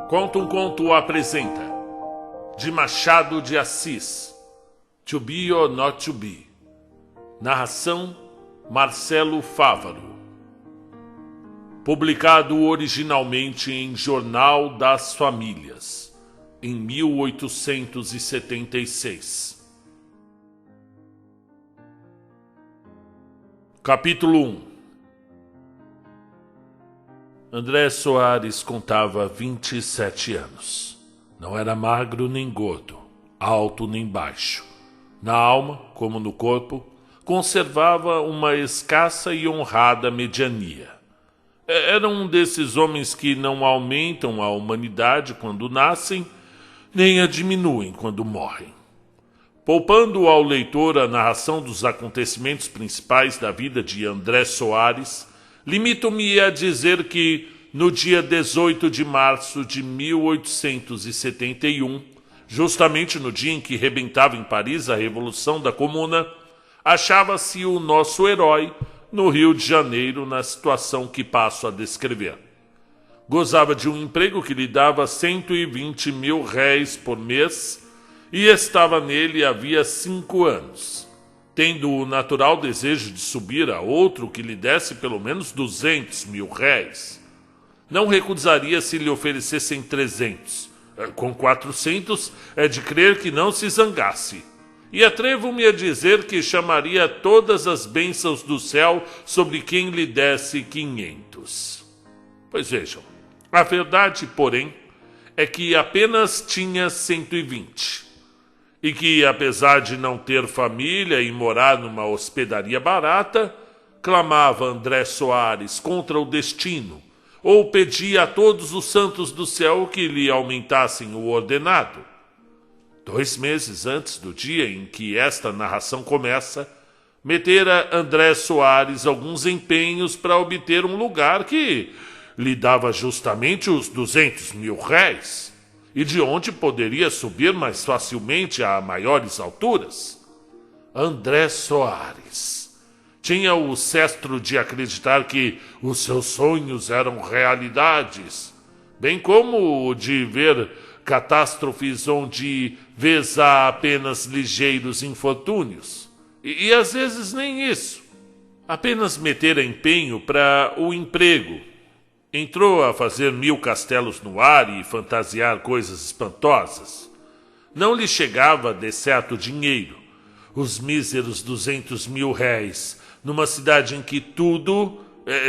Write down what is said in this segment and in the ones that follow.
Conta um Conto apresenta de Machado de Assis, To Be or Not To Be. Narração Marcelo Fávaro. Publicado originalmente em Jornal das Famílias, em 1876. Capítulo 1. André Soares contava 27 anos. Não era magro nem gordo, alto nem baixo. Na alma, como no corpo, conservava uma escassa e honrada mediania. Era um desses homens que não aumentam a humanidade quando nascem, nem a diminuem quando morrem. Poupando ao leitor a narração dos acontecimentos principais da vida de André Soares, limito-me a dizer que, no dia 18 de março de 1871, justamente no dia em que rebentava em Paris a Revolução da Comuna, achava-se o nosso herói no Rio de Janeiro na situação que passo a descrever. Gozava de um emprego que lhe dava 120 mil réis por mês e estava nele havia 5 anos, tendo o natural desejo de subir a outro que lhe desse pelo menos 200 mil réis. Não recusaria se lhe oferecessem 300. Com 400 é de crer que não se zangasse. E atrevo-me a dizer que chamaria todas as bênçãos do céu sobre quem lhe desse 500. Pois vejam, a verdade, porém, é que apenas tinha 120. E que, apesar de não ter família e morar numa hospedaria barata, clamava André Soares contra o destino, ou pedia a todos os santos do céu que lhe aumentassem o ordenado. 2 meses antes do dia em que esta narração começa, metera André Soares alguns empenhos para obter um lugar que lhe dava justamente os 200 mil réis, e de onde poderia subir mais facilmente a maiores alturas. André Soares tinha o cestro de acreditar que os seus sonhos eram realidades, bem como o de ver catástrofes onde vês há apenas ligeiros infortúnios. E às vezes nem isso. Apenas meter empenho para o emprego. Entrou a fazer 1000 castelos no ar e fantasiar coisas espantosas. Não lhe chegava de certo dinheiro, os míseros 200 mil réis, numa cidade em que tudo,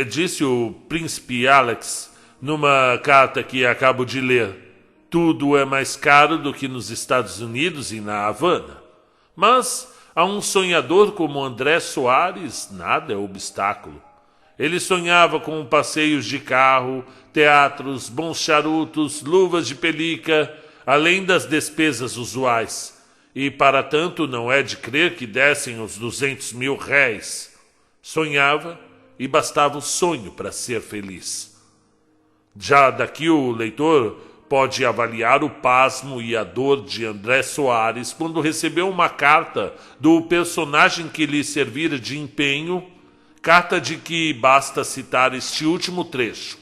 disse o príncipe Alex numa carta que acabo de ler, tudo é mais caro do que nos Estados Unidos e na Havana. Mas a um sonhador como André Soares, nada é obstáculo. Ele sonhava com passeios de carro, teatros, bons charutos, luvas de pelica, além das despesas usuais. E, para tanto, não é de crer que dessem os 200 mil réis. Sonhava e bastava o sonho para ser feliz. Já daqui o leitor pode avaliar o pasmo e a dor de André Soares quando recebeu uma carta do personagem que lhe servira de empenho, carta de que basta citar este último trecho.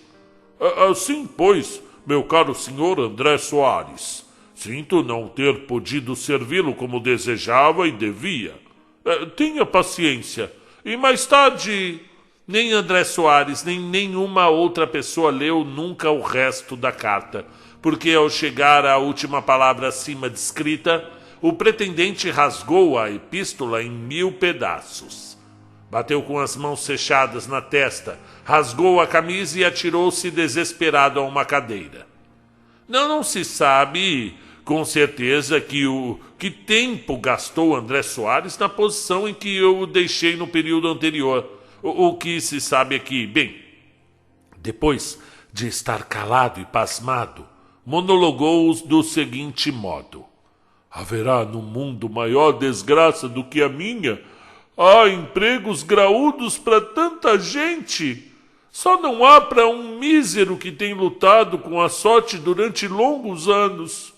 Assim, pois, meu caro senhor André Soares, sinto não ter podido servi-lo como desejava e devia. Tenha paciência. E mais tarde, nem André Soares, nem nenhuma outra pessoa leu nunca o resto da carta, porque ao chegar à última palavra acima descrita, o pretendente rasgou a epístola em 1000 pedaços. Bateu com as mãos fechadas na testa, rasgou a camisa e atirou-se desesperado a uma cadeira. Não se sabe com certeza que tempo gastou André Soares na posição em que eu o deixei no período anterior. O que se sabe é que, bem, depois de estar calado e pasmado, monologou do seguinte modo: haverá no mundo maior desgraça do que a minha? Há empregos graúdos para tanta gente. Só não há para um mísero que tem lutado com a sorte durante longos anos.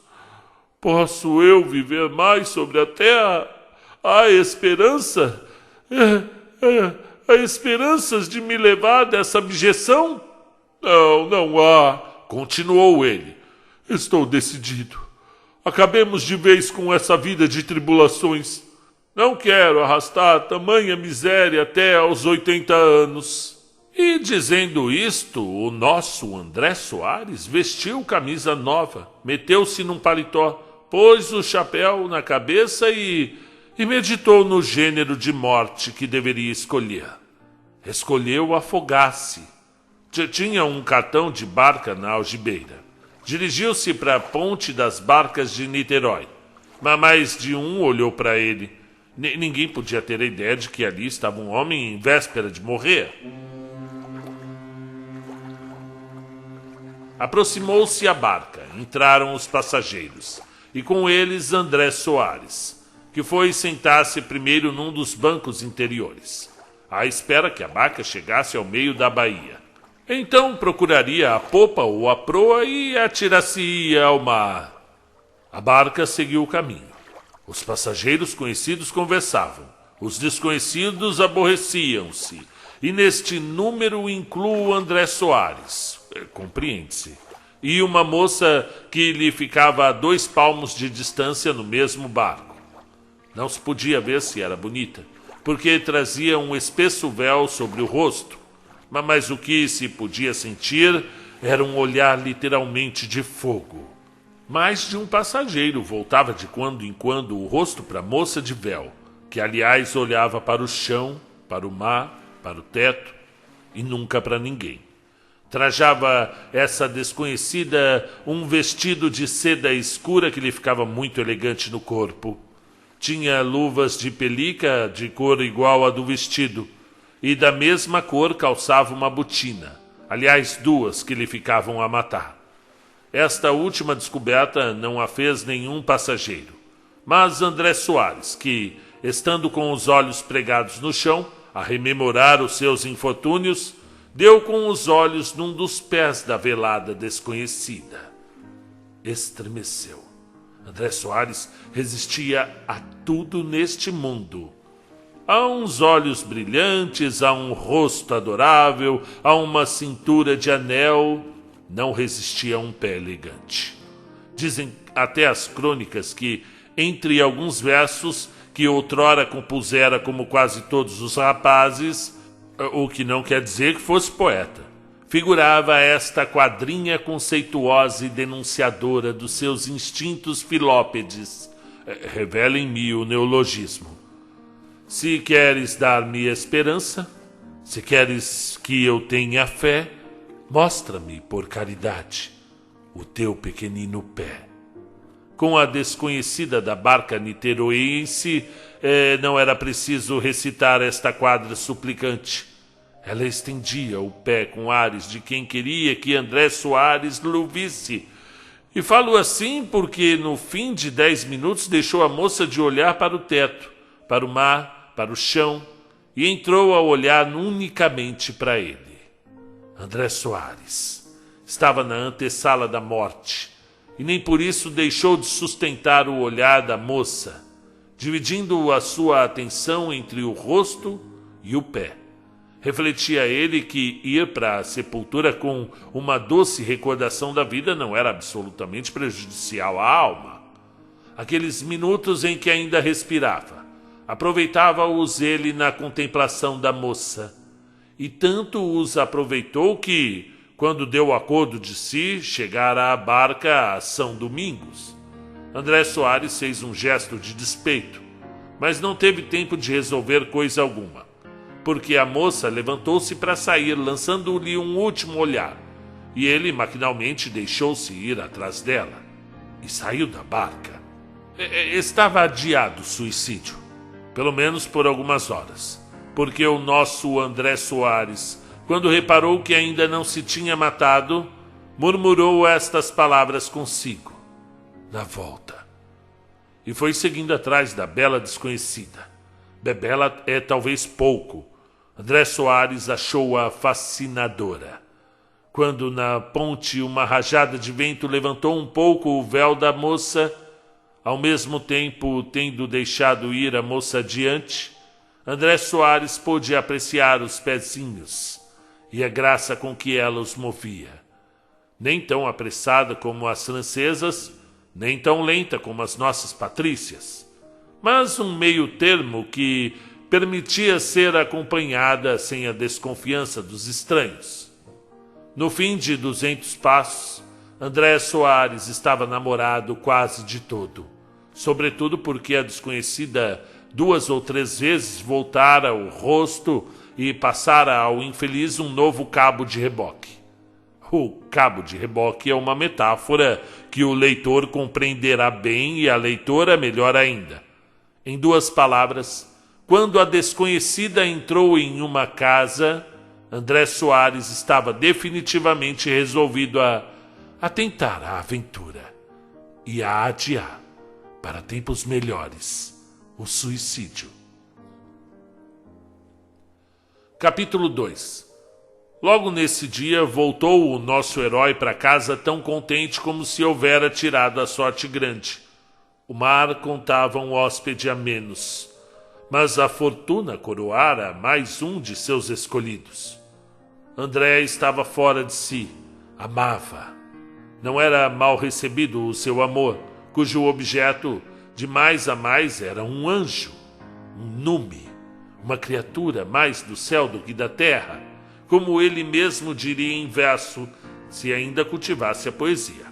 Posso eu viver mais sobre a terra? Há esperança? Há esperanças de me levar dessa abjeção? Não há, continuou ele. Estou decidido. Acabemos de vez com essa vida de tribulações. Não quero arrastar tamanha miséria até aos 80 anos. E dizendo isto, o nosso André Soares vestiu camisa nova, meteu-se num paletó, pôs o chapéu na cabeça e meditou no gênero de morte que deveria escolher. Escolheu afogar-se. Tinha um cartão de barca na algibeira. Dirigiu-se para a ponte das barcas de Niterói. Mas mais de um olhou para ele. Ninguém podia ter a ideia de que ali estava um homem em véspera de morrer. Aproximou-se a barca. Entraram os passageiros. E com eles André Soares, que foi sentar-se primeiro num dos bancos interiores, à espera que a barca chegasse ao meio da baía. Então procuraria a popa ou a proa e atirar-se-ia ao mar. A barca seguiu o caminho. Os passageiros conhecidos conversavam. Os desconhecidos aborreciam-se. E neste número incluo André Soares. Compreende-se. E uma moça que lhe ficava a 2 palmos de distância no mesmo barco. Não se podia ver se era bonita, porque trazia um espesso véu sobre o rosto. Mas o que se podia sentir era um olhar literalmente de fogo. Mais de um passageiro voltava de quando em quando o rosto para a moça de véu, que aliás olhava para o chão, para o mar, para o teto e nunca para ninguém. Trajava essa desconhecida um vestido de seda escura que lhe ficava muito elegante no corpo. Tinha luvas de pelica de cor igual à do vestido, e da mesma cor calçava uma botina, aliás 2 que lhe ficavam a matar. Esta última descoberta não a fez nenhum passageiro, mas André Soares, que, estando com os olhos pregados no chão, a rememorar os seus infortúnios, deu com os olhos num dos pés da velada desconhecida. Estremeceu. André Soares resistia a tudo neste mundo. A uns olhos brilhantes, a um rosto adorável, a uma cintura de anel, não resistia a um pé elegante. Dizem até as crônicas que, entre alguns versos que outrora compusera como quase todos os rapazes, o que não quer dizer que fosse poeta, figurava esta quadrinha conceituosa e denunciadora dos seus instintos filópedes. Revela-me o neologismo. Se queres dar-me esperança, se queres que eu tenha fé, mostra-me, por caridade, o teu pequenino pé. Com a desconhecida da barca niteroense, não era preciso recitar esta quadra suplicante. Ela estendia o pé com ares de quem queria que André Soares lhe visse. E falo assim porque no fim de 10 minutos deixou a moça de olhar para o teto, para o mar, para o chão, e entrou a olhar unicamente para ele. André Soares estava na antessala da morte, e nem por isso deixou de sustentar o olhar da moça, dividindo a sua atenção entre o rosto e o pé. Refletia ele que ir para a sepultura com uma doce recordação da vida não era absolutamente prejudicial à alma. Aqueles minutos em que ainda respirava, aproveitava-os ele na contemplação da moça, e tanto os aproveitou que, quando deu o acordo de si, chegara à barca a São Domingos. André Soares fez um gesto de despeito, mas não teve tempo de resolver coisa alguma, porque a moça levantou-se para sair, lançando-lhe um último olhar, e ele maquinalmente deixou-se ir atrás dela, e saiu da barca. Estava adiado o suicídio, pelo menos por algumas horas, porque o nosso André Soares, quando reparou que ainda não se tinha matado, murmurou estas palavras consigo, na volta, e foi seguindo atrás da bela desconhecida. Bela é talvez pouco. André Soares achou-a fascinadora. Quando na ponte uma rajada de vento levantou um pouco o véu da moça, ao mesmo tempo tendo deixado ir a moça adiante, André Soares pôde apreciar os pezinhos e a graça com que ela os movia. nem tão apressada como as francesas, nem tão lenta como as nossas patrícias, mas um meio termo que permitia ser acompanhada sem a desconfiança dos estranhos. No fim de 200 passos, André Soares estava namorado quase de todo, sobretudo porque a desconhecida 2 ou 3 vezes voltara o rosto e passara ao infeliz um novo cabo de reboque. O cabo de reboque é uma metáfora que o leitor compreenderá bem e a leitora melhor ainda. Em 2 palavras, quando a desconhecida entrou em uma casa, André Soares estava definitivamente resolvido a tentar a aventura e a adiar para tempos melhores o suicídio. Capítulo 2. Logo nesse dia voltou o nosso herói para casa tão contente como se houvera tirado a sorte grande. O mar contava um hóspede a menos, mas a fortuna coroara mais um de seus escolhidos. André estava fora de si, amava. Não era mal recebido o seu amor, cujo objeto de mais a mais era um anjo, um nume, uma criatura mais do céu do que da terra, como ele mesmo diria em verso, se ainda cultivasse a poesia.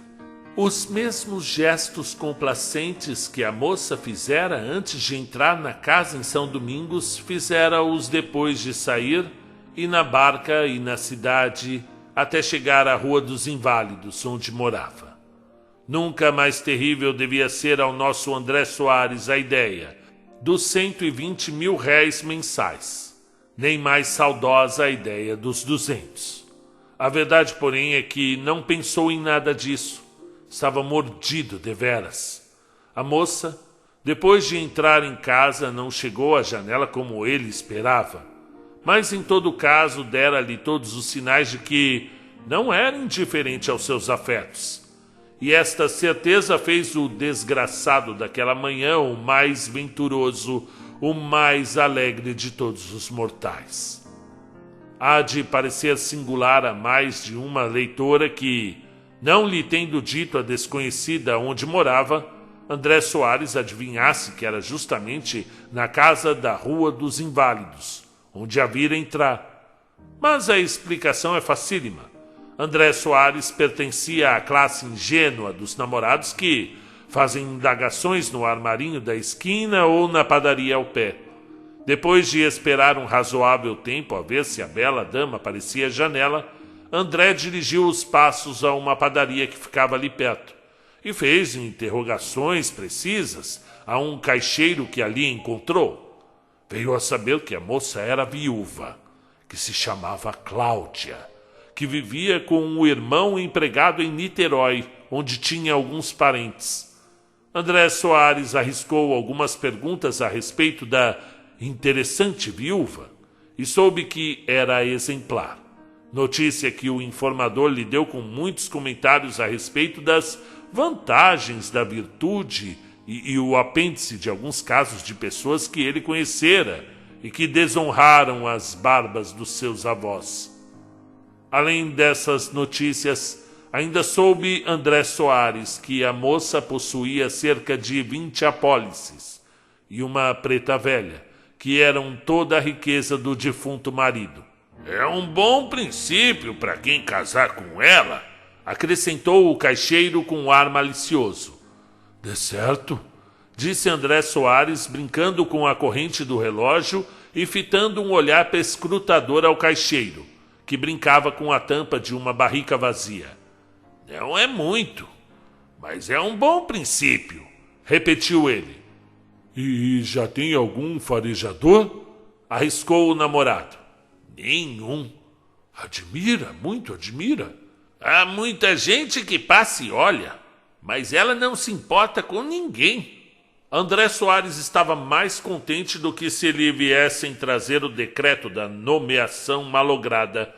Os mesmos gestos complacentes que a moça fizera antes de entrar na casa em São Domingos, fizera-os depois de sair, e na barca e na cidade, até chegar à Rua dos Inválidos, onde morava. Nunca mais terrível devia ser ao nosso André Soares a ideia dos 120 mil réis mensais, nem mais saudosa a ideia dos 200. A verdade, porém, é que não pensou em nada disso. Estava mordido deveras. A moça, depois de entrar em casa, não chegou à janela como ele esperava, mas em todo caso dera-lhe todos os sinais de que não era indiferente aos seus afetos. E esta certeza fez o desgraçado daquela manhã o mais venturoso, o mais alegre de todos os mortais. Há de parecer singular a mais de uma leitora que, não lhe tendo dito a desconhecida onde morava, André Soares adivinhasse que era justamente na casa da Rua dos Inválidos, onde a vira entrar. Mas a explicação é facílima. André Soares pertencia à classe ingênua dos namorados que fazem indagações no armarinho da esquina ou na padaria ao pé. Depois de esperar um razoável tempo a ver se a bela dama aparecia à janela, André dirigiu os passos a uma padaria que ficava ali perto e fez interrogações precisas a um caixeiro que ali encontrou. Veio a saber que a moça era viúva, que se chamava Cláudia, que vivia com um irmão empregado em Niterói, onde tinha alguns parentes. André Soares arriscou algumas perguntas a respeito da interessante viúva e soube que era exemplar. Notícia que o informador lhe deu com muitos comentários a respeito das vantagens da virtude e o apêndice de alguns casos de pessoas que ele conhecera e que desonraram as barbas dos seus avós. Além dessas notícias, ainda soube André Soares que a moça possuía cerca de 20 apólices e uma preta velha, que eram toda a riqueza do defunto marido. É um bom princípio para quem casar com ela, acrescentou o caixeiro com um ar malicioso. De certo, disse André Soares, brincando com a corrente do relógio e fitando um olhar perscrutador ao caixeiro, que brincava com a tampa de uma barrica vazia. Não é muito, mas é um bom princípio, repetiu ele. E já tem algum farejador? Arriscou o namorado. Nenhum. Admira, muito admira. Há muita gente que passa e olha, mas ela não se importa com ninguém. André Soares estava mais contente do que se lhe viessem trazer o decreto da nomeação malograda.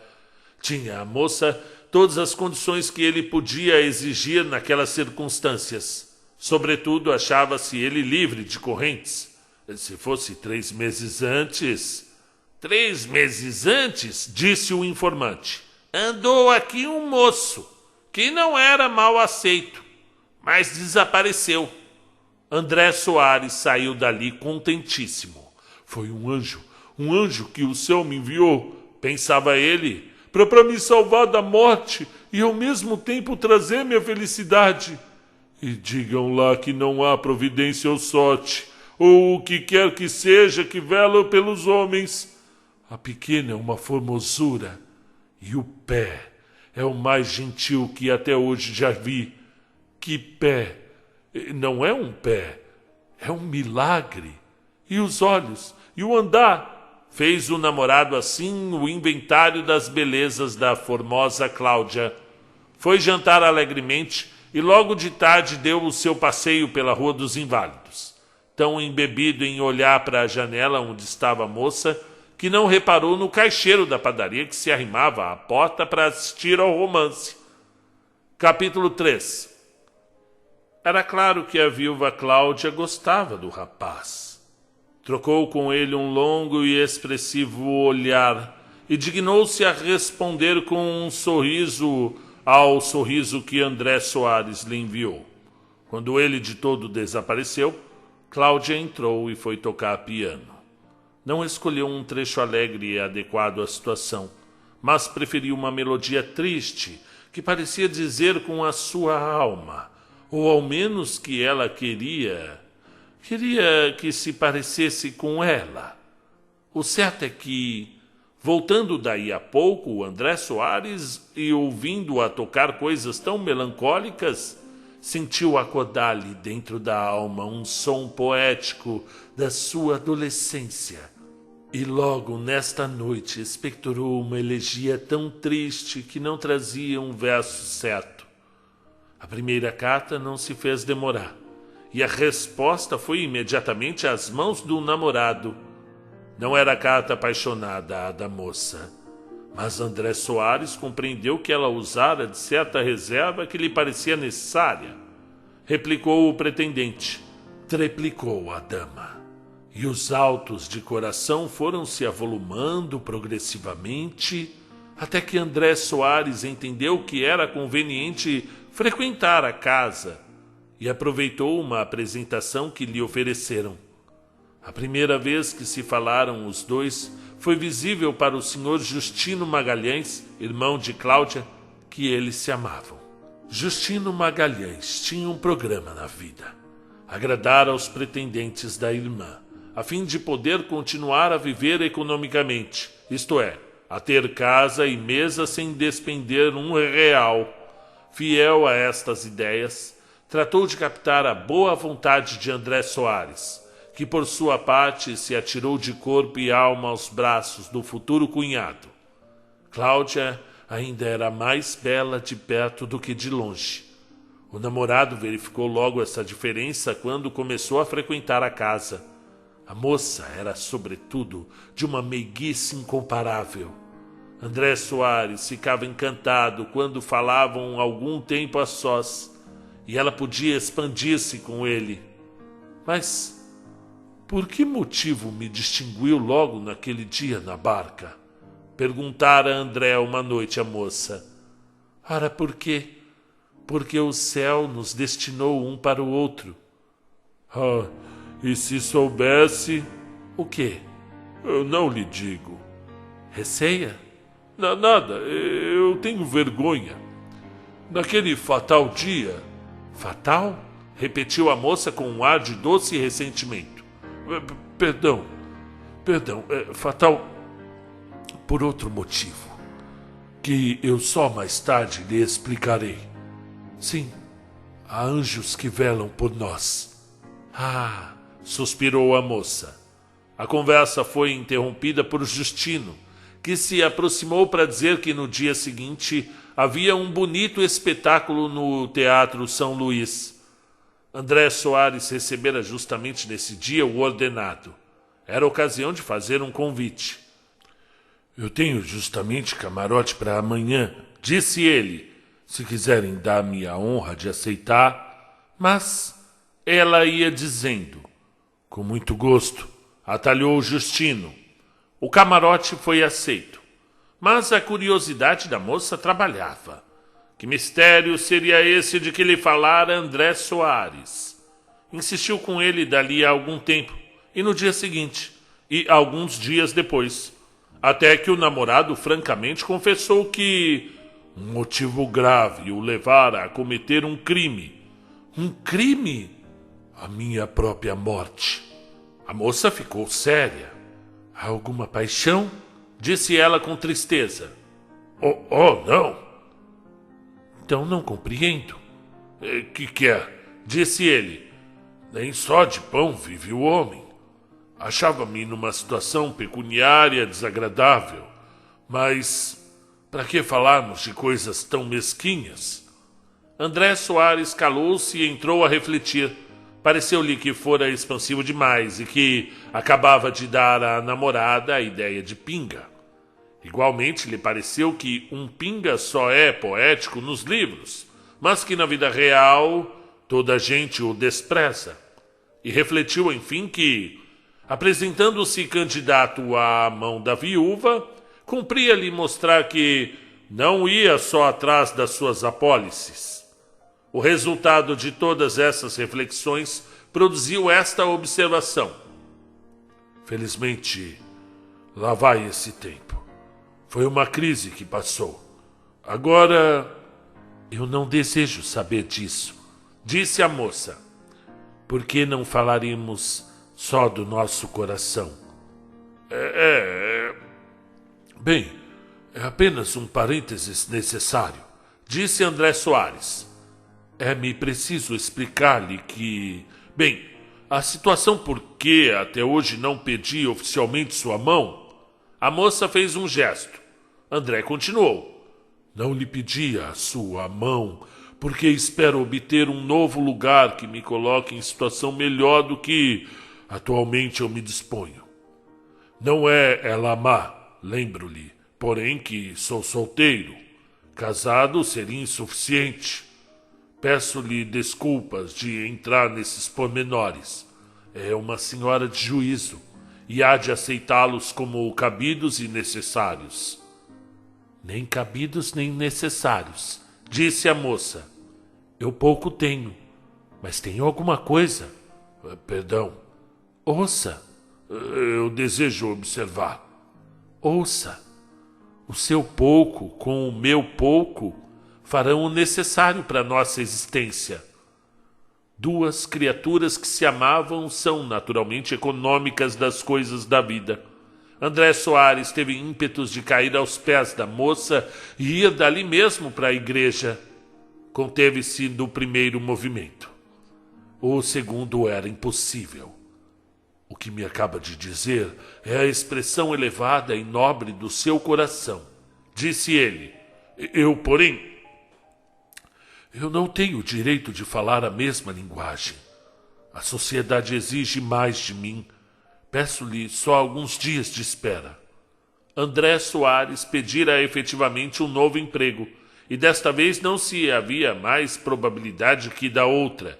Tinha a moça todas as condições que ele podia exigir naquelas circunstâncias. Sobretudo, achava-se ele livre de correntes. Se fosse 3 meses antes... 3 meses antes, disse o informante, andou aqui um moço que não era mal aceito, mas desapareceu. André Soares saiu dali contentíssimo. Foi um anjo que o céu me enviou, pensava ele, para me salvar da morte e ao mesmo tempo trazer minha felicidade. E digam lá que não há providência ou sorte, ou o que quer que seja que vela pelos homens. A pequena é uma formosura, e o pé é o mais gentil que até hoje já vi. Que pé! Não é um pé, é um milagre. E os olhos, e o andar. Fez o namorado assim o inventário das belezas da formosa Cláudia. Foi jantar alegremente e logo de tarde deu o seu passeio pela Rua dos Inválidos. Tão embebido em olhar para a janela onde estava a moça, que não reparou no caixeiro da padaria que se arrimava à porta para assistir ao romance. Capítulo 3. Era claro que a viúva Cláudia gostava do rapaz. Trocou com ele um longo e expressivo olhar e dignou-se a responder com um sorriso ao sorriso que André Soares lhe enviou. Quando ele de todo desapareceu, Cláudia entrou e foi tocar piano. Não escolheu um trecho alegre e adequado à situação, mas preferiu uma melodia triste que parecia dizer com a sua alma, ou ao menos que ela queria que se parecesse com ela. O certo é que, voltando daí a pouco, o André Soares, e ouvindo-a tocar coisas tão melancólicas, sentiu acordar-lhe dentro da alma um som poético da sua adolescência. E logo nesta noite expectorou uma elegia tão triste que não trazia um verso certo. A primeira carta não se fez demorar, e a resposta foi imediatamente às mãos do namorado. Não era a carta apaixonada, a da moça, mas André Soares compreendeu que ela usara de certa reserva que lhe parecia necessária. Replicou o pretendente, treplicou a dama, e os autos de coração foram se avolumando progressivamente, até que André Soares entendeu que era conveniente frequentar a casa e aproveitou uma apresentação que lhe ofereceram. A primeira vez que se falaram os dois foi visível para o senhor Justino Magalhães, irmão de Cláudia, que eles se amavam. Justino Magalhães tinha um programa na vida: agradar aos pretendentes da irmã, a fim de poder continuar a viver economicamente, isto é, a ter casa e mesa sem despender R$1. Fiel a estas ideias, tratou de captar a boa vontade de André Soares, que por sua parte se atirou de corpo e alma aos braços do futuro cunhado. Cláudia ainda era mais bela de perto do que de longe. O namorado verificou logo essa diferença quando começou a frequentar a casa. A moça era, sobretudo, de uma meiguice incomparável. André Soares ficava encantado quando falavam algum tempo a sós, e ela podia expandir-se com ele. Mas por que motivo me distinguiu logo naquele dia na barca? Perguntara André uma noite à moça. Ora, por quê? Porque o céu nos destinou um para o outro. Ah, e se soubesse... O quê? Eu não lhe digo. Receia? Nada, eu tenho vergonha. Naquele fatal dia... Fatal? Repetiu a moça com um ar de doce ressentimento. Perdão, fatal por outro motivo, que eu só mais tarde lhe explicarei. Sim, há anjos que velam por nós. Ah, suspirou a moça. A conversa foi interrompida por Justino, que se aproximou para dizer que no dia seguinte havia um bonito espetáculo no Teatro São Luís. André Soares recebera justamente nesse dia o ordenado. Era ocasião de fazer um convite. Eu tenho justamente camarote para amanhã, disse ele, se quiserem dar-me a honra de aceitar. Mas ela ia dizendo. Com muito gosto, atalhou Justino. O camarote foi aceito, mas a curiosidade da moça trabalhava. Que mistério seria esse de que lhe falara André Soares? Insistiu com ele dali a algum tempo, e no dia seguinte, e alguns dias depois, até que o namorado francamente confessou que um motivo grave o levara a cometer um crime. Um crime? A minha própria morte. A moça ficou séria. Há alguma paixão? Disse ela com tristeza. Oh, não. Então não compreendo. Que é? Disse ele. Nem só de pão vive o homem. Achava-me numa situação pecuniária desagradável, mas para que falarmos de coisas tão mesquinhas? André Soares calou-se e entrou a refletir. Pareceu-lhe que fora expansivo demais e que acabava de dar à namorada a ideia de pinga. Igualmente lhe pareceu que um pinga só é poético nos livros, mas que na vida real toda a gente o despreza. E refletiu, enfim, que, apresentando-se candidato à mão da viúva, cumpria-lhe mostrar que não ia só atrás das suas apólices. O resultado de todas essas reflexões produziu esta observação. Felizmente, lá vai esse tempo. Foi uma crise que passou. Agora, eu não desejo saber disso, disse a moça. Por que não falaremos só do nosso coração? Bem, é apenas um parênteses necessário, disse André Soares. É-me preciso explicar-lhe que... Bem, a situação por que até hoje não pedi oficialmente sua mão... A moça fez um gesto. André continuou. Não lhe pedi a sua mão, porque espero obter um novo lugar que me coloque em situação melhor do que atualmente eu me disponho. Não é ela má, lembro-lhe, porém que sou solteiro. Casado seria insuficiente. Peço-lhe desculpas de entrar nesses pormenores. É uma senhora de juízo e há de aceitá-los como cabidos e necessários. Nem cabidos nem necessários, disse a moça. Eu pouco tenho, mas tenho alguma coisa. Perdão. Ouça. Eu desejo observar. Ouça. O seu pouco com o meu pouco farão o necessário para a nossa existência. Duas criaturas que se amavam são naturalmente econômicas das coisas da vida. André Soares teve ímpetos de cair aos pés da moça e ir dali mesmo para a igreja. Conteve-se no primeiro movimento. O segundo era impossível. O que me acaba de dizer é a expressão elevada e nobre do seu coração, disse ele. Eu não tenho o direito de falar a mesma linguagem. A sociedade exige mais de mim. Peço-lhe só alguns dias de espera. André Soares pedira efetivamente um novo emprego, e desta vez não se havia mais probabilidade que da outra.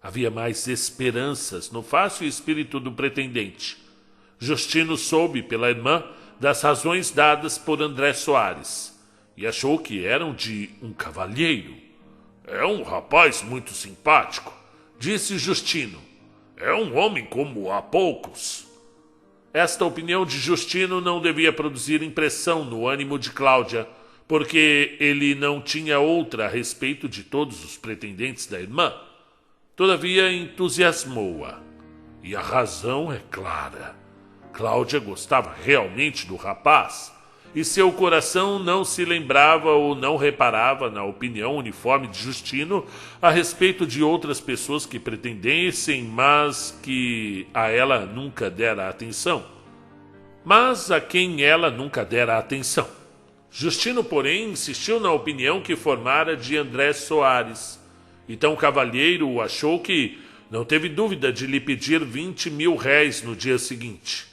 Havia mais esperanças no fácil espírito do pretendente. Justino soube pela irmã das razões dadas por André Soares, e achou que eram de um cavalheiro. É um rapaz muito simpático, disse Justino. É um homem como há poucos. Esta opinião de Justino não devia produzir impressão no ânimo de Cláudia, porque ele não tinha outra a respeito de todos os pretendentes da irmã. Todavia entusiasmou-a. E a razão é clara. Cláudia gostava realmente do rapaz, e seu coração não se lembrava ou não reparava na opinião uniforme de Justino a respeito de outras pessoas que pretendessem, mas que a ela nunca dera atenção. Mas a quem ela nunca dera atenção. Justino, porém, insistiu na opinião que formara de André Soares. Então o cavalheiro achou que não teve dúvida de lhe pedir 20.000 réis no dia seguinte.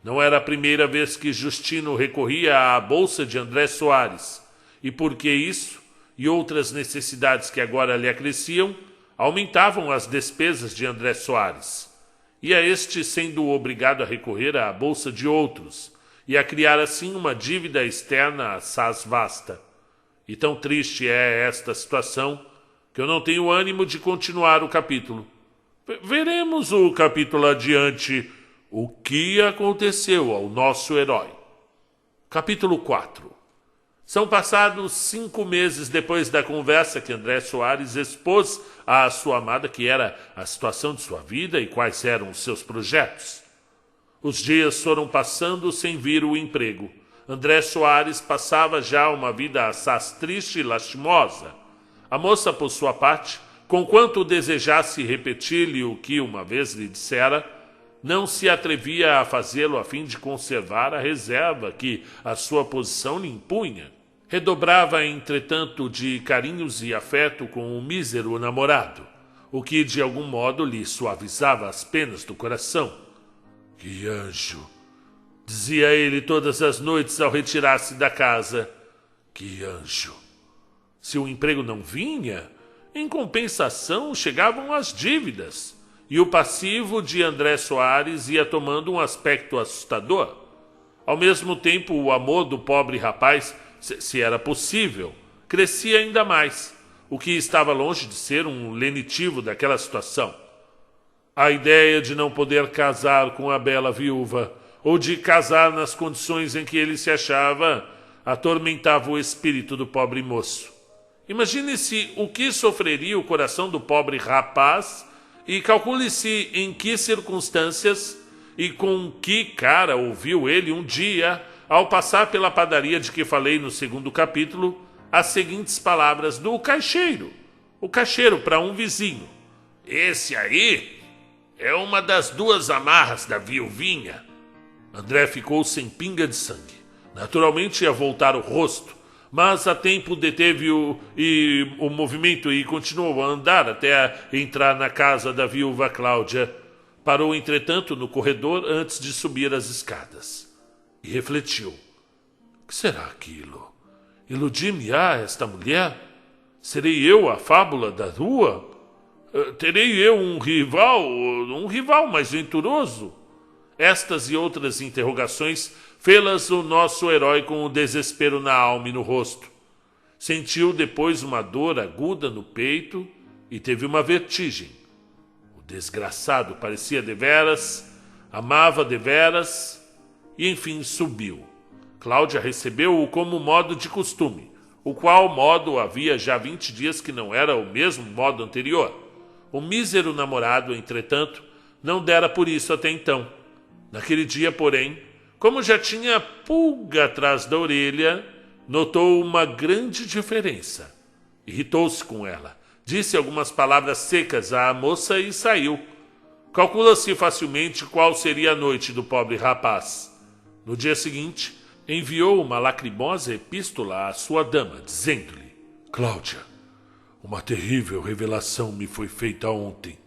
Não era a primeira vez que Justino recorria à bolsa de André Soares, e porque isso e outras necessidades que agora lhe acresciam aumentavam as despesas de André Soares, e a este sendo obrigado a recorrer à bolsa de outros, e a criar assim uma dívida externa assaz vasta. E tão triste é esta situação que eu não tenho ânimo de continuar o capítulo. Veremos o capítulo adiante o que aconteceu ao nosso herói. Capítulo 4. São passados 5 meses depois da conversa que André Soares expôs à sua amada que era a situação de sua vida e quais eram os seus projetos. Os dias foram passando sem vir o emprego. André Soares passava já uma vida assaz triste e lastimosa. A moça, por sua parte, conquanto desejasse repetir-lhe o que uma vez lhe dissera, não se atrevia a fazê-lo a fim de conservar a reserva que a sua posição lhe impunha. Redobrava, entretanto, de carinhos e afeto com o mísero namorado, o que de algum modo lhe suavizava as penas do coração. Que anjo! Dizia ele todas as noites ao retirar-se da casa. Que anjo! Se o emprego não vinha, em compensação chegavam as dívidas, e o passivo de André Soares ia tomando um aspecto assustador. Ao mesmo tempo, o amor do pobre rapaz, se era possível, crescia ainda mais, o que estava longe de ser um lenitivo daquela situação. A ideia de não poder casar com a bela viúva, ou de casar nas condições em que ele se achava, atormentava o espírito do pobre moço. Imagine-se o que sofreria o coração do pobre rapaz e calcule-se em que circunstâncias e com que cara ouviu ele um dia, ao passar pela padaria de que falei no 2º capítulo, as seguintes palavras do caixeiro. O caixeiro para um vizinho. Esse aí é uma das 2 amarras da viuvinha. André ficou sem pinga de sangue. Naturalmente ia voltar o rosto, mas a tempo deteve o movimento e continuou a andar até entrar na casa da viúva Cláudia. Parou, entretanto, no corredor antes de subir as escadas. E refletiu. O que será aquilo? Iludir-me-á esta mulher? Serei eu a fábula da rua? Terei eu um rival mais venturoso? Estas e outras interrogações fê-las o nosso herói com o desespero na alma e no rosto. Sentiu depois uma dor aguda no peito e teve uma vertigem. O desgraçado parecia deveras, amava deveras e enfim subiu. Cláudia recebeu-o como modo de costume, o qual modo havia já 20 dias que não era o mesmo modo anterior. O mísero namorado, entretanto, não dera por isso até então. Naquele dia, porém, como já tinha pulga atrás da orelha, notou uma grande diferença. Irritou-se com ela, disse algumas palavras secas à moça e saiu. Calcula-se facilmente qual seria a noite do pobre rapaz. No dia seguinte, enviou uma lacrimosa epístola à sua dama, dizendo-lhe: Cláudia, uma terrível revelação me foi feita ontem.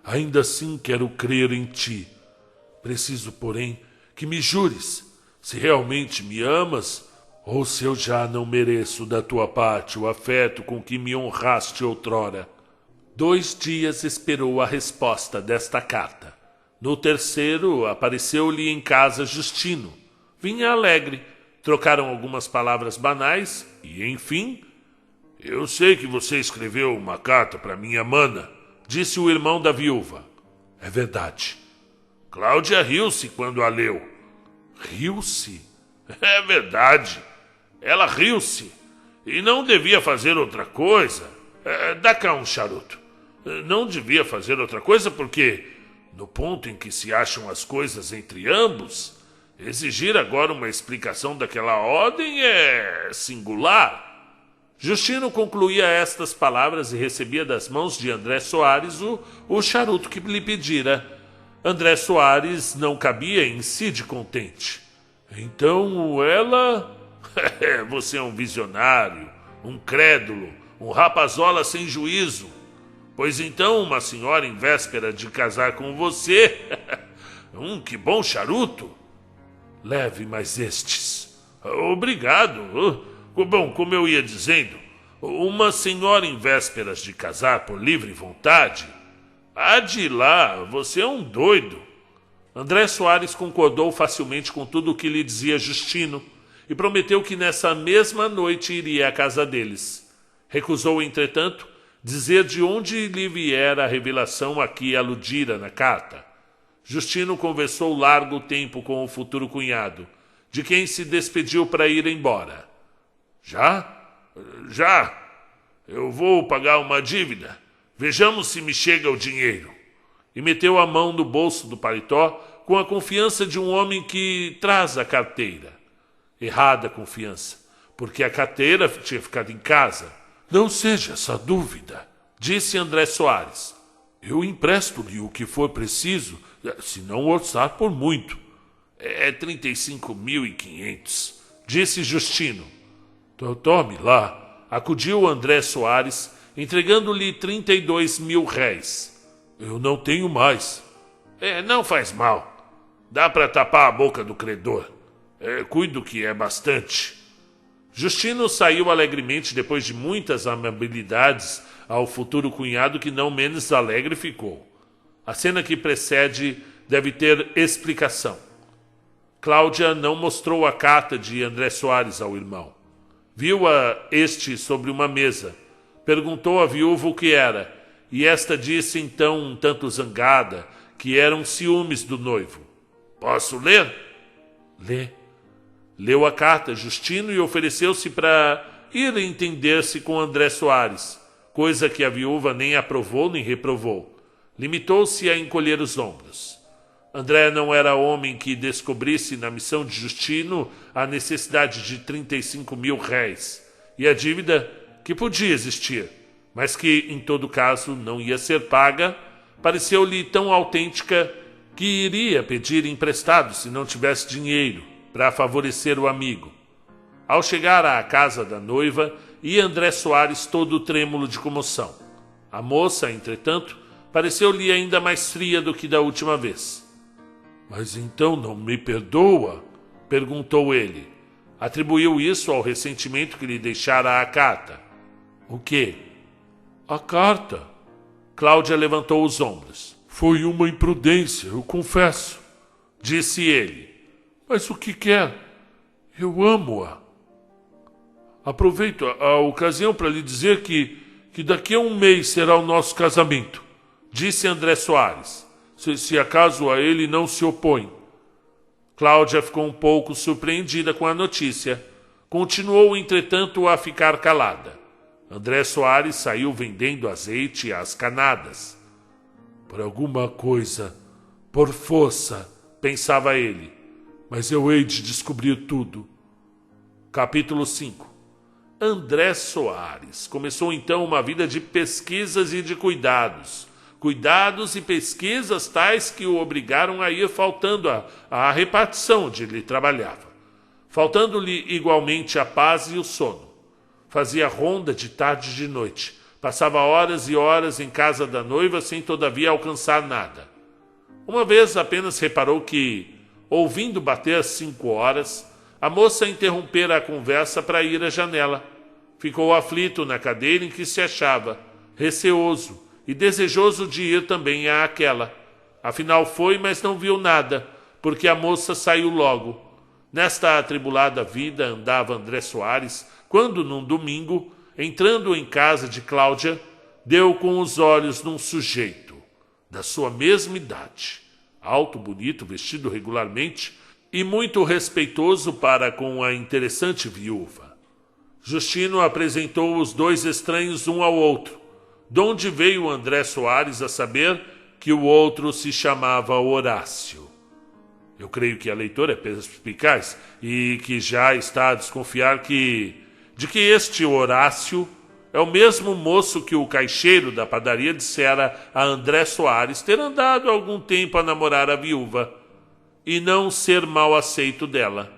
Ainda assim quero crer em ti. Preciso, porém, que me jures se realmente me amas ou se eu já não mereço da tua parte o afeto com que me honraste outrora. 2 dias esperou a resposta desta carta. No 3º, apareceu-lhe em casa Justino. Vinha alegre, trocaram algumas palavras banais e, enfim... Eu sei que você escreveu uma carta para minha mana, disse o irmão da viúva. É verdade. Cláudia riu-se quando a leu. Riu-se? É verdade. Ela riu-se. E não devia fazer outra coisa. Dá cá um charuto. Não devia fazer outra coisa porque, no ponto em que se acham as coisas entre ambos, exigir agora uma explicação daquela ordem é singular. Justino concluía estas palavras e recebia das mãos de André Soares o charuto que lhe pedira. André Soares não cabia em si de contente. Então ela... Você é um visionário, um crédulo, um rapazola sem juízo. Pois então uma senhora em véspera de casar com você... que bom charuto. Leve mais estes. Obrigado. Bom, como eu ia dizendo, uma senhora em vésperas de casar por livre vontade... de ir lá, você é um doido. André Soares concordou facilmente com tudo o que lhe dizia Justino e prometeu que nessa mesma noite iria à casa deles. Recusou, entretanto, dizer de onde lhe viera a revelação a que aludira na carta. Justino conversou largo tempo com o futuro cunhado, de quem se despediu para ir embora. Já? Eu vou pagar uma dívida. Vejamos se me chega o dinheiro. E meteu a mão no bolso do paletó com a confiança de um homem que traz a carteira. Errada confiança, porque a carteira tinha ficado em casa. Não seja essa dúvida, disse André Soares. Eu empresto-lhe o que for preciso, se não orçar por muito. É 35.500, disse Justino. Tome lá, acudiu André Soares, entregando-lhe 32.000 réis. Eu não tenho mais. Não faz mal. Dá para tapar a boca do credor. Cuido que é bastante. Justino saiu alegremente depois de muitas amabilidades ao futuro cunhado, que não menos alegre ficou. A cena que precede deve ter explicação. Cláudia não mostrou a carta de André Soares ao irmão. Viu-a este sobre uma mesa. Perguntou à viúva o que era, e esta disse então, um tanto zangada, que eram ciúmes do noivo. Posso ler? Lê. Leu a carta, Justino, e ofereceu-se para ir entender-se com André Soares, coisa que a viúva nem aprovou nem reprovou. Limitou-se a encolher os ombros. André não era homem que descobrisse na missão de Justino a necessidade de 35.000 réis, e a dívida que podia existir, mas que, em todo caso, não ia ser paga, pareceu-lhe tão autêntica que iria pedir emprestado se não tivesse dinheiro, para favorecer o amigo. Ao chegar à casa da noiva, ia André Soares todo trêmulo de comoção. A moça, entretanto, pareceu-lhe ainda mais fria do que da última vez. Mas então não me perdoa? Perguntou ele. Atribuiu isso ao ressentimento que lhe deixara a carta. O quê? A carta. Cláudia levantou os ombros. Foi uma imprudência, eu confesso, disse ele. Mas o que quer? Eu amo-a. Aproveito a ocasião para lhe dizer que daqui a um mês será o nosso casamento, disse André Soares, se acaso a ele não se opõe. Cláudia ficou um pouco surpreendida com a notícia. Continuou, entretanto, a ficar calada. André Soares saiu vendendo azeite às canadas. Por alguma coisa, por força, pensava ele. Mas eu hei de descobrir tudo. Capítulo 5. André Soares começou então uma vida de pesquisas e de cuidados. Cuidados e pesquisas tais que o obrigaram a ir faltando à repartição onde ele trabalhava. Faltando-lhe igualmente a paz e o sono. Fazia ronda de tarde e de noite. Passava horas e horas em casa da noiva sem todavia alcançar nada. Uma vez apenas reparou que, ouvindo bater 5 horas, a moça interrompera a conversa para ir à janela. Ficou aflito na cadeira em que se achava, receoso e desejoso de ir também àquela. Afinal foi, mas não viu nada, porque a moça saiu logo. Nesta atribulada vida andava André Soares, quando, num domingo, entrando em casa de Cláudia, deu com os olhos num sujeito, da sua mesma idade, alto, bonito, vestido regularmente e muito respeitoso para com a interessante viúva. Justino apresentou os dois estranhos um ao outro, donde veio André Soares a saber que o outro se chamava Horácio. Eu creio que a leitora é perspicaz e que já está a desconfiar de que este Horácio é o mesmo moço que o caixeiro da padaria dissera a André Soares ter andado algum tempo a namorar a viúva e não ser mal aceito dela.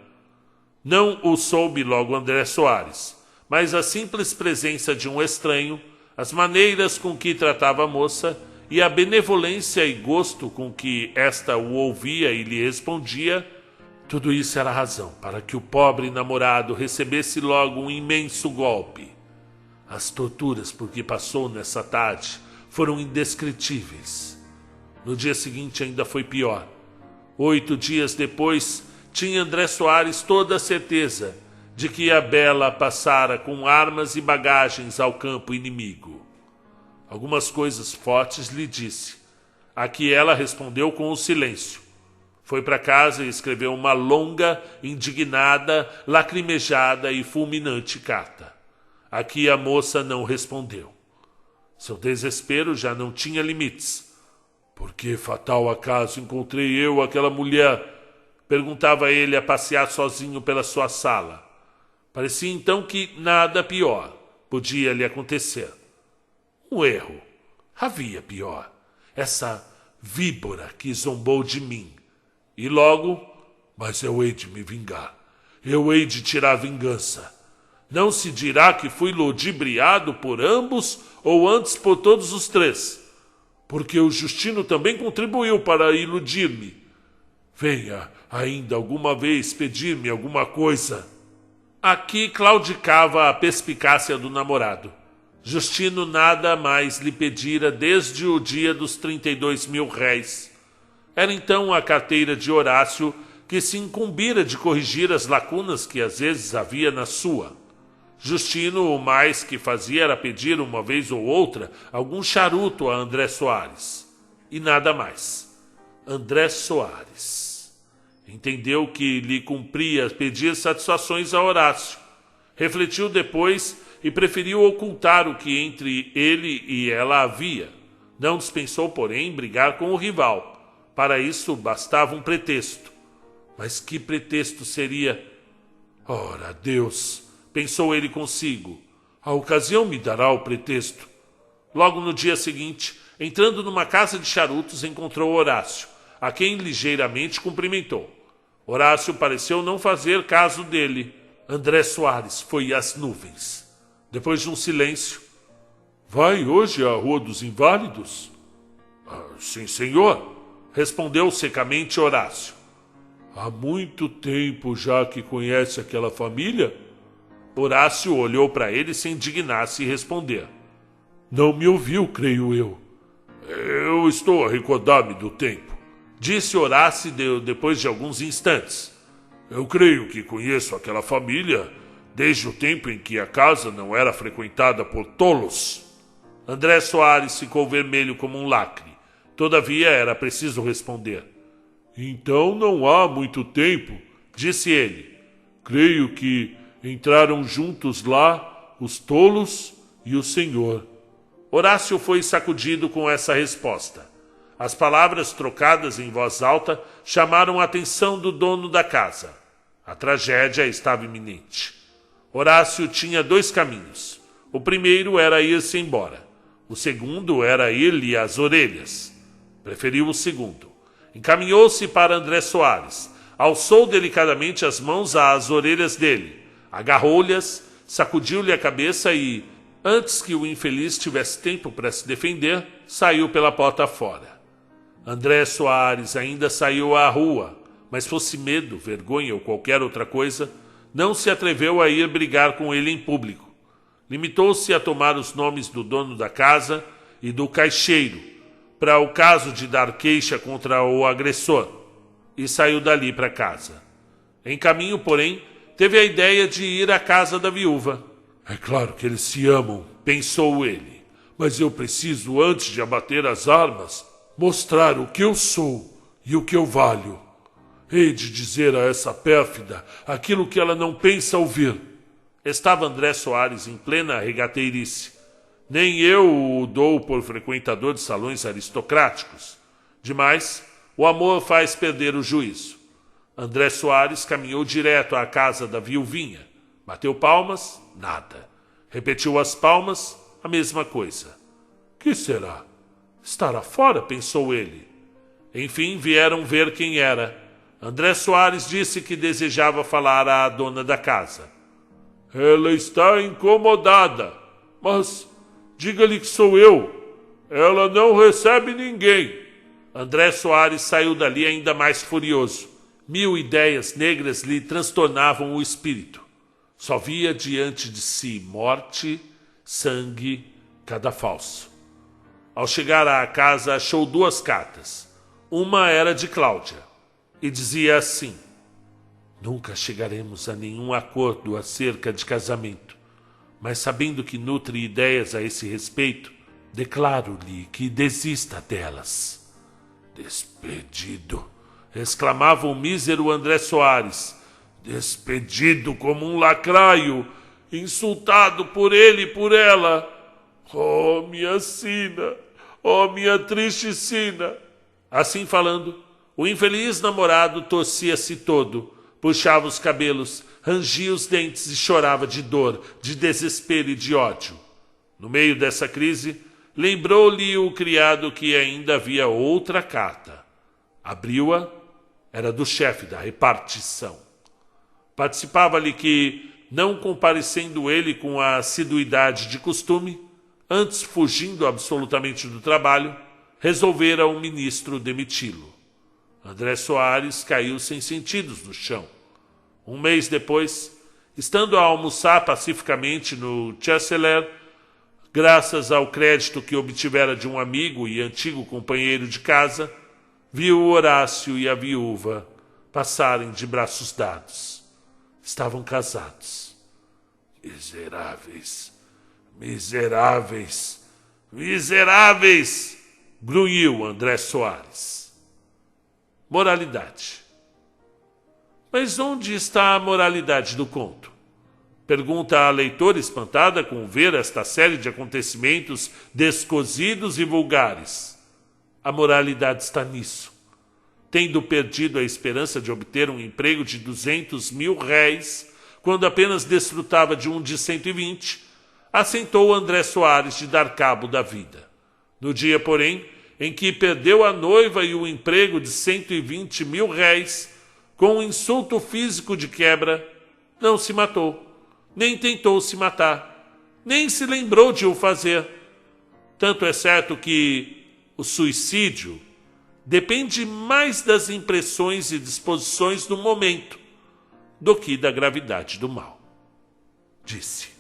Não o soube logo André Soares, mas a simples presença de um estranho, as maneiras com que tratava a moça e a benevolência e gosto com que esta o ouvia e lhe respondia, tudo isso era razão para que o pobre namorado recebesse logo um imenso golpe. As torturas por que passou nessa tarde foram indescritíveis. No dia seguinte ainda foi pior. 8 dias depois, tinha André Soares toda a certeza de que a bela passara com armas e bagagens ao campo inimigo. Algumas coisas fortes lhe disse, a que ela respondeu com o silêncio. Foi para casa e escreveu uma longa, indignada, lacrimejada e fulminante carta, a que a moça não respondeu. Seu desespero já não tinha limites. Por que fatal acaso encontrei eu aquela mulher? Perguntava ele a passear sozinho pela sua sala. Parecia então que nada pior podia lhe acontecer. Um erro. Havia pior. Essa víbora que zombou de mim. E logo, mas eu hei de me vingar. Eu hei de tirar vingança. Não se dirá que fui ludibriado por ambos ou antes por todos os três. Porque o Justino também contribuiu para iludir-me. Venha ainda alguma vez pedir-me alguma coisa. Aqui claudicava a perspicácia do namorado. Justino nada mais lhe pedira desde o dia dos 32.000 réis. Era então a carteira de Horácio que se incumbira de corrigir as lacunas que às vezes havia na sua. Justino o mais que fazia era pedir uma vez ou outra algum charuto a André Soares. E nada mais. André Soares entendeu que lhe cumpria pedir satisfações a Horácio. Refletiu depois e preferiu ocultar o que entre ele e ela havia. Não dispensou, porém, brigar com o rival. Para isso bastava um pretexto. Mas que pretexto seria? Ora, Deus, pensou ele consigo, a ocasião me dará o pretexto. Logo no dia seguinte, entrando numa casa de charutos, encontrou Horácio, a quem ligeiramente cumprimentou. Horácio pareceu não fazer caso dele. André Soares foi às nuvens. Depois de um silêncio, vai hoje à Rua dos Inválidos? Sim, senhor, respondeu secamente Horácio. Há muito tempo já que conhece aquela família? Horácio olhou para ele sem dignar-se e responder. Não me ouviu, creio eu. Eu estou a recordar-me do tempo, disse Horácio depois de alguns instantes. Eu creio que conheço aquela família desde o tempo em que a casa não era frequentada por tolos. André Soares ficou vermelho como um lacre. Todavia era preciso responder. Então não há muito tempo, disse ele. Creio que entraram juntos lá os tolos e o senhor. Horácio foi sacudido com essa resposta. As palavras trocadas em voz alta chamaram a atenção do dono da casa. A tragédia estava iminente. Horácio tinha dois caminhos. O primeiro era ir-se embora. O segundo era ir-lhe às orelhas. Preferiu o segundo. Encaminhou-se para André Soares. Alçou delicadamente as mãos às orelhas dele. Agarrou-lhas, sacudiu-lhe a cabeça e, antes que o infeliz tivesse tempo para se defender, saiu pela porta fora. André Soares ainda saiu à rua, mas fosse medo, vergonha ou qualquer outra coisa, não se atreveu a ir brigar com ele em público. Limitou-se a tomar os nomes do dono da casa e do caixeiro, para o caso de dar queixa contra o agressor, e saiu dali para casa. Em caminho, porém, teve a ideia de ir à casa da viúva. É claro que eles se amam, pensou ele, mas eu preciso, antes de abater as armas, mostrar o que eu sou e o que eu valho. Hei de dizer a essa pérfida aquilo que ela não pensa ouvir. Estava André Soares em plena regateirice. Nem eu o dou por frequentador de salões aristocráticos. Demais, o amor faz perder o juízo. André Soares caminhou direto à casa da viuvinha. Bateu palmas, nada. Repetiu as palmas, a mesma coisa. Que será? Estará fora, pensou ele. Enfim, vieram ver quem era. André Soares disse que desejava falar à dona da casa. Ela está incomodada, mas diga-lhe que sou eu. Ela não recebe ninguém. André Soares saiu dali ainda mais furioso. 1000 ideias negras lhe transtornavam o espírito. Só via diante de si morte, sangue, cadafalso. Ao chegar à casa, achou 2 cartas. Uma era de Cláudia e dizia assim: Nunca chegaremos a nenhum acordo acerca de casamento, mas sabendo que nutre ideias a esse respeito, declaro-lhe que desista delas. Despedido! Exclamava o mísero André Soares. Despedido como um lacraio, insultado por ele e por ela. Oh, minha sina! Oh, minha triste sina! Assim falando, o infeliz namorado torcia-se todo, puxava os cabelos, rangia os dentes e chorava de dor, de desespero e de ódio. No meio dessa crise, lembrou-lhe o criado que ainda havia outra carta. Abriu-a, era do chefe da repartição. Participava-lhe que, não comparecendo ele com a assiduidade de costume, antes fugindo absolutamente do trabalho, resolvera o ministro demiti-lo. André Soares caiu sem sentidos no chão. Um mês depois, estando a almoçar pacificamente no Chanceler, graças ao crédito que obtivera de um amigo e antigo companheiro de casa, viu Horácio e a viúva passarem de braços dados. Estavam casados. Miseráveis, miseráveis, miseráveis! Grunhiu André Soares. Moralidade. Mas onde está a moralidade do conto? Pergunta a leitora espantada com ver esta série de acontecimentos descosidos e vulgares. A moralidade está nisso. Tendo perdido a esperança de obter um emprego de 200 mil réis, quando apenas desfrutava de um de 120, assentou André Soares de dar cabo da vida. No dia, porém, em que perdeu a noiva e o emprego de 120 mil réis, com um insulto físico de quebra, não se matou, nem tentou se matar, nem se lembrou de o fazer. Tanto é certo que o suicídio depende mais das impressões e disposições do momento do que da gravidade do mal. Disse.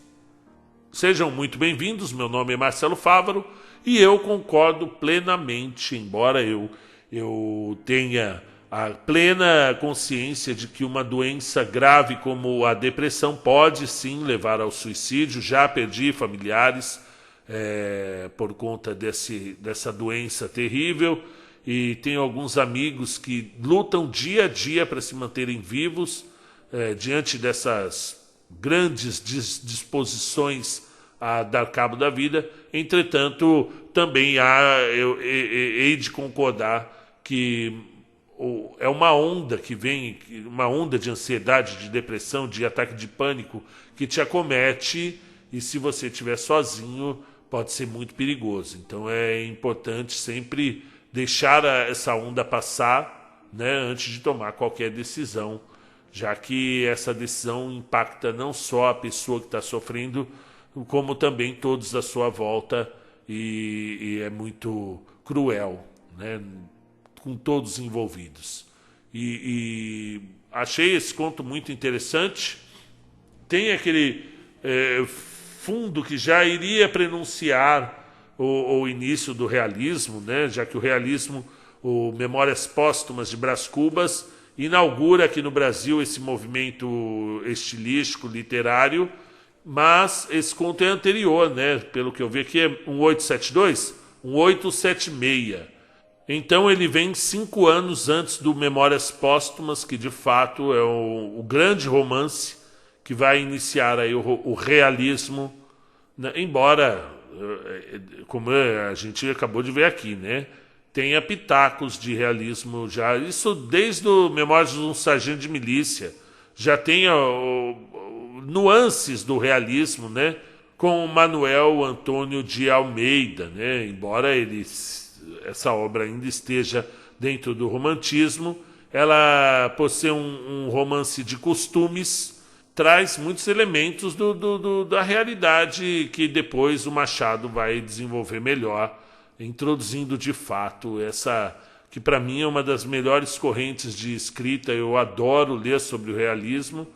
Sejam muito bem-vindos, meu nome é Marcelo Fávaro e eu concordo plenamente, embora eu tenha a plena consciência de que uma doença grave como a depressão pode sim levar ao suicídio. Já perdi familiares por conta dessa doença terrível e tenho alguns amigos que lutam dia a dia para se manterem vivos diante dessas grandes disposições a dar cabo da vida. Entretanto, também eu hei de concordar que é uma onda que vem, uma onda de ansiedade, de depressão, de ataque de pânico que te acomete, e se você estiver sozinho pode ser muito perigoso. Então é importante sempre deixar essa onda passar, né, antes de tomar qualquer decisão, já que essa decisão impacta não só a pessoa que está sofrendo, como também todos à sua volta, e é muito cruel, né, com todos envolvidos. E achei esse conto muito interessante. Tem aquele fundo que já iria prenunciar o início do realismo, né, já que o realismo, o Memórias Póstumas de Brás Cubas, inaugura aqui no Brasil esse movimento estilístico, literário, mas esse conto é anterior, né? Pelo que eu vi aqui é 1872, 1876. Então ele vem 5 anos antes do Memórias Póstumas, que de fato é o grande romance que vai iniciar aí o realismo, né? Embora, como a gente acabou de ver aqui, né, tenha pitacos de realismo já, isso desde o Memórias de um Sargento de Milícia, já tenha nuances do realismo, né, com Manuel Antônio de Almeida, né, embora essa obra ainda esteja dentro do romantismo, ela, por ser um romance de costumes, traz muitos elementos da realidade que depois o Machado vai desenvolver melhor, introduzindo de fato essa que para mim é uma das melhores correntes de escrita. Eu adoro ler sobre o realismo,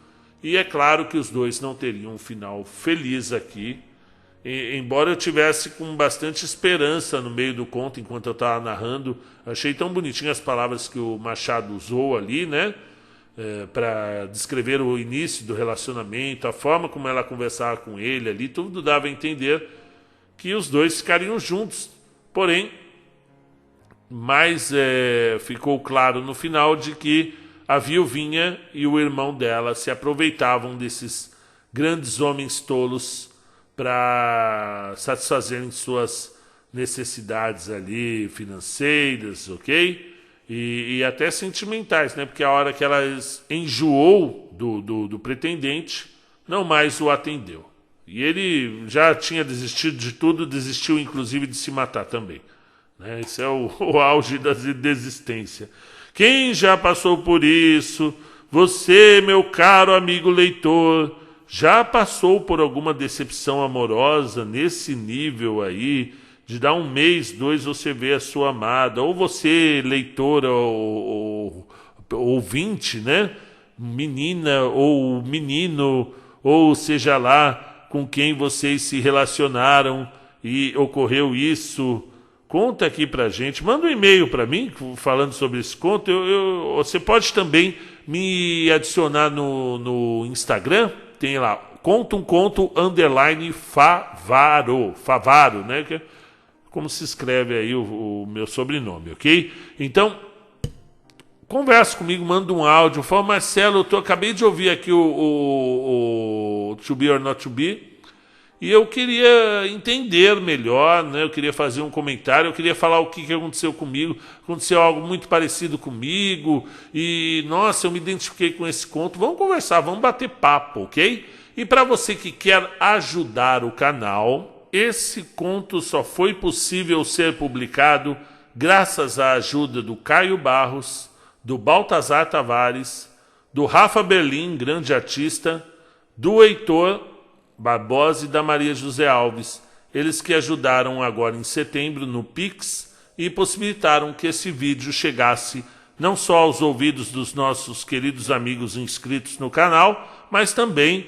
e é claro que os dois não teriam um final feliz aqui, embora eu tivesse com bastante esperança no meio do conto enquanto eu estava narrando. Achei tão bonitinho as palavras que o Machado usou ali, né? para descrever o início do relacionamento, a forma como ela conversava com ele ali, tudo dava a entender que os dois ficariam juntos. Porém, mas ficou claro no final de que a viuvinha e o irmão dela se aproveitavam desses grandes homens tolos para satisfazerem suas necessidades ali financeiras, ok? E até sentimentais, né? Porque a hora que ela enjoou do pretendente, não mais o atendeu. E ele já tinha desistido de tudo, desistiu inclusive de se matar também. Né? Esse é o auge da desistência. Quem já passou por isso? Você, meu caro amigo leitor, já passou por alguma decepção amorosa nesse nível aí? De dar 1 mês, 2, você vê a sua amada, ou você, leitora ou ouvinte, né? Menina ou menino, ou seja lá com quem vocês se relacionaram e ocorreu isso, conta aqui pra gente, manda um e-mail para mim falando sobre esse conto. Você pode também me adicionar no Instagram, tem lá, conta um conto _ Favaro, né? Como se escreve aí o meu sobrenome, ok? Então, conversa comigo, manda um áudio, fala, Marcelo, acabei de ouvir aqui o To Be or Not To Be, e eu queria entender melhor, né? Eu queria fazer um comentário, eu queria falar o que aconteceu comigo, aconteceu algo muito parecido comigo, e, nossa, eu me identifiquei com esse conto, vamos conversar, vamos bater papo, ok? E para você que quer ajudar o canal, esse conto só foi possível ser publicado graças à ajuda do Caio Barros, do Baltazar Tavares, do Rafa Berlim, grande artista, do Heitor Barbosa e da Maria José Alves. Eles que ajudaram agora em setembro no Pix e possibilitaram que esse vídeo chegasse não só aos ouvidos dos nossos queridos amigos inscritos no canal, mas também,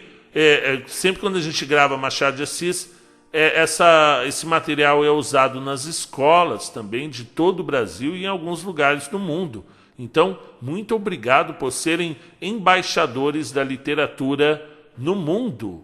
sempre quando a gente grava Machado de Assis, esse material é usado nas escolas também de todo o Brasil e em alguns lugares do mundo. Então, muito obrigado por serem embaixadores da literatura no mundo.